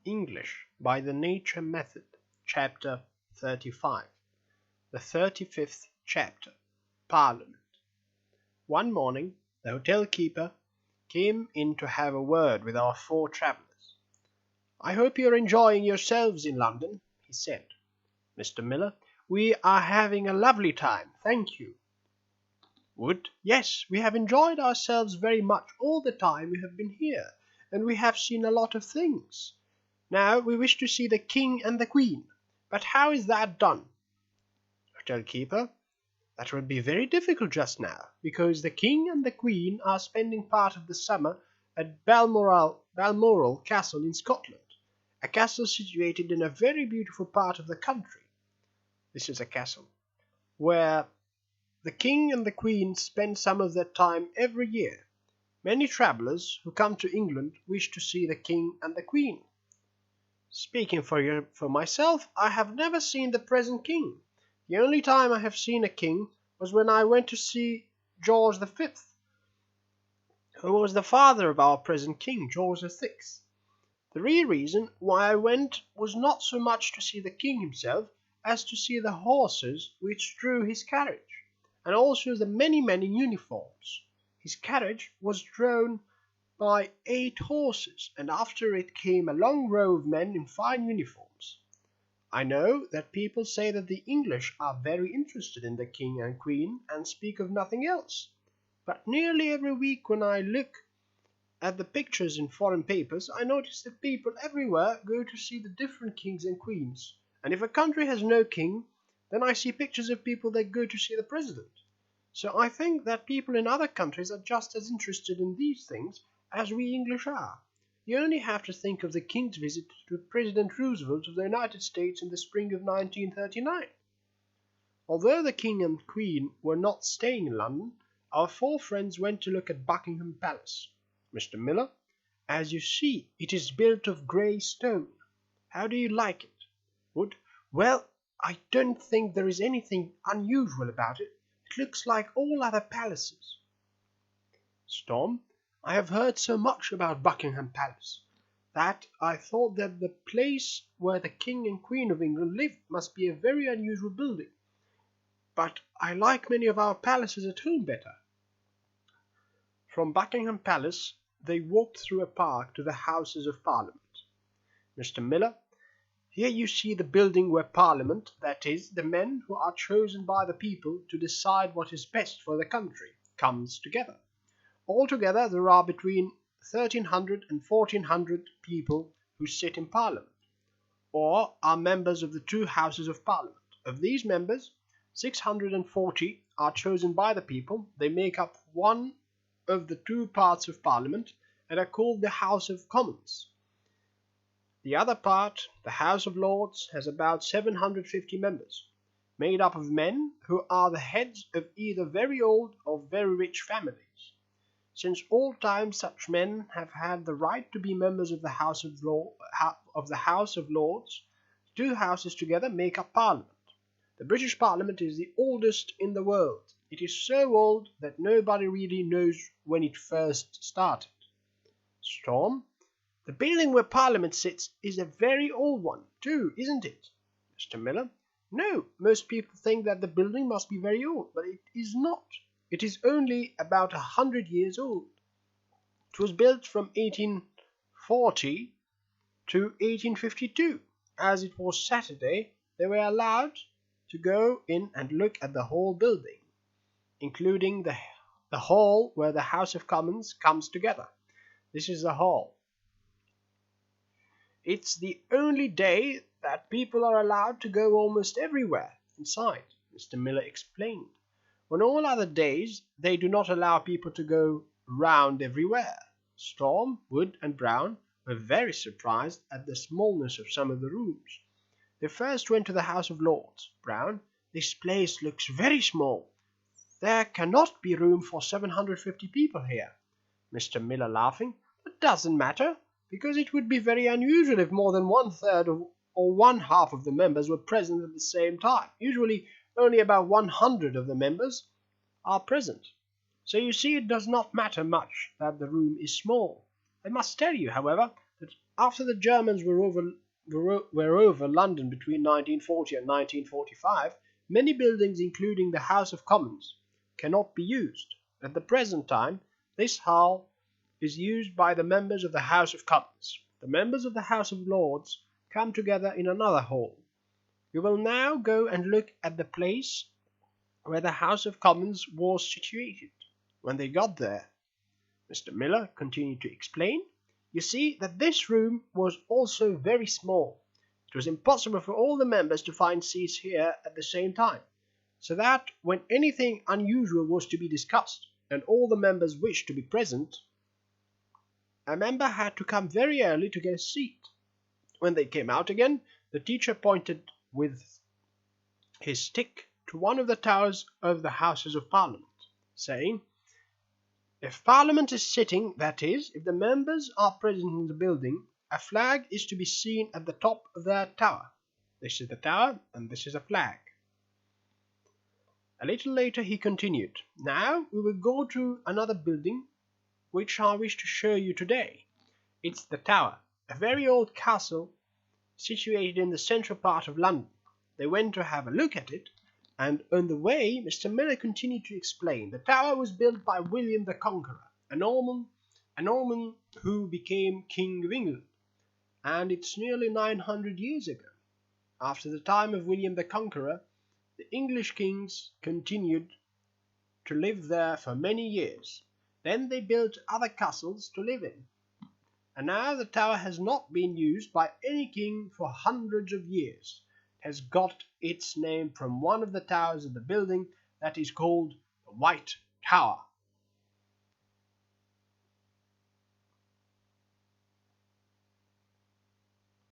English by the Nature Method, Chapter 35. The 35th Chapter, Parliament. One morning, the hotel-keeper came in to have a word with our 4 travellers. "I hope you are enjoying yourselves in London," he said. "Mr. Miller, we are having a lovely time, thank you." Wood, "Yes, we have enjoyed ourselves very much all the time we have been here, and we have seen a lot of things. Now we wish to see the King and the Queen, but how is that done?" Hotel-keeper, "That will be very difficult just now, because the King and the Queen are spending part of the summer at Balmoral Castle in Scotland, a castle situated in a very beautiful part of the country." This is a castle where the King and the Queen spend some of their time every year. Many travellers who come to England wish to see the King and the Queen. Speaking for myself, I have never seen the present King. The only time I have seen a king was when I went to see George V, who was the father of our present king, George VI. The real reason why I went was not so much to see the king himself as to see the horses which drew his carriage, and also the many uniforms. His carriage was drawn by 8 horses, and after it came a long row of men in fine uniforms. I know that people say that the English are very interested in the King and Queen and speak of nothing else, but nearly every week when I look at the pictures in foreign papers, I notice that people everywhere go to see the different kings and queens, and if a country has no king, then I see pictures of people that go to see the president. So I think that people in other countries are just as interested in these things as we English are. You only have to think of the King's visit to President Roosevelt of the United States in the spring of 1939. Although the King and Queen were not staying in London, our 4 friends went to look at Buckingham Palace. Mr. Miller, as you see, it is built of grey stone. How do you like it? Wood, well, I don't think there is anything unusual about it. It looks like all other palaces. Storm, I have heard so much about Buckingham Palace that I thought that the place where the King and Queen of England lived must be a very unusual building, but I like many of our palaces at home better. From Buckingham Palace they walked through a park to the Houses of Parliament. Mr. Miller, here you see the building where Parliament, that is, the men who are chosen by the people to decide what is best for the country, comes together. Altogether there are between 1,300 and 1,400 people who sit in Parliament, or are members of the 2 Houses of Parliament. Of these members, 640 are chosen by the people. They make up one of the 2 parts of Parliament and are called the House of Commons. The other part, the House of Lords, has about 750 members, made up of men who are the heads of either very old or very rich families. Since all time such men have had the right to be members of the House of Lords. 2 houses together make up Parliament. The British Parliament is the oldest in the world. It is so old that nobody really knows when it first started. Storm, the building where Parliament sits is a very old one, too, isn't it? Mr. Miller, no, most people think that the building must be very old, but it is not. It is only about 100 years old. It was built from 1840 to 1852. As it was Saturday, they were allowed to go in and look at the whole building, including the hall where the House of Commons comes together. This is the hall. It's the only day that people are allowed to go almost everywhere inside, Mr. Miller explained. On all other days, they do not allow people to go round everywhere. Storm, Wood, and Brown were very surprised at the smallness of some of the rooms. They first went to the House of Lords. Brown, this place looks very small. There cannot be room for 750 people here. Mr. Miller, laughing, that doesn't matter, because it would be very unusual if more than 1/3 or 1/2 of the members were present at the same time. Usually only about 100 of the members are present. So you see it does not matter much that the room is small. I must tell you, however, that after the Germans were over London between 1940 and 1945, many buildings, including the House of Commons, cannot be used. At the present time, this hall is used by the members of the House of Commons. The members of the House of Lords come together in another hall. We will now go and look at the place where the House of Commons was situated. When they got there, Mr. Miller continued to explain, you see that this room was also very small. It was impossible for all the members to find seats here at the same time, so that when anything unusual was to be discussed, and all the members wished to be present, a member had to come very early to get a seat. When they came out again, the teacher pointed with his stick to one of the towers of the Houses of Parliament, saying, if Parliament is sitting, that is, if the members are present in the building, a flag is to be seen at the top of that tower. This is the tower, and this is a flag. A little later he continued, now we will go to another building which I wish to show you today. It's the Tower, a very old castle situated in the central part of London. They went to have a look at it, and on the way Mr. Miller continued to explain. The tower was built by William the Conqueror, a Norman who became King of England, and it's nearly 900 years ago. After the time of William the Conqueror, the English kings continued to live there for many years. Then they built other castles to live in. And now the tower has not been used by any king for hundreds of years. It has got its name from one of the towers of the building that is called the White Tower.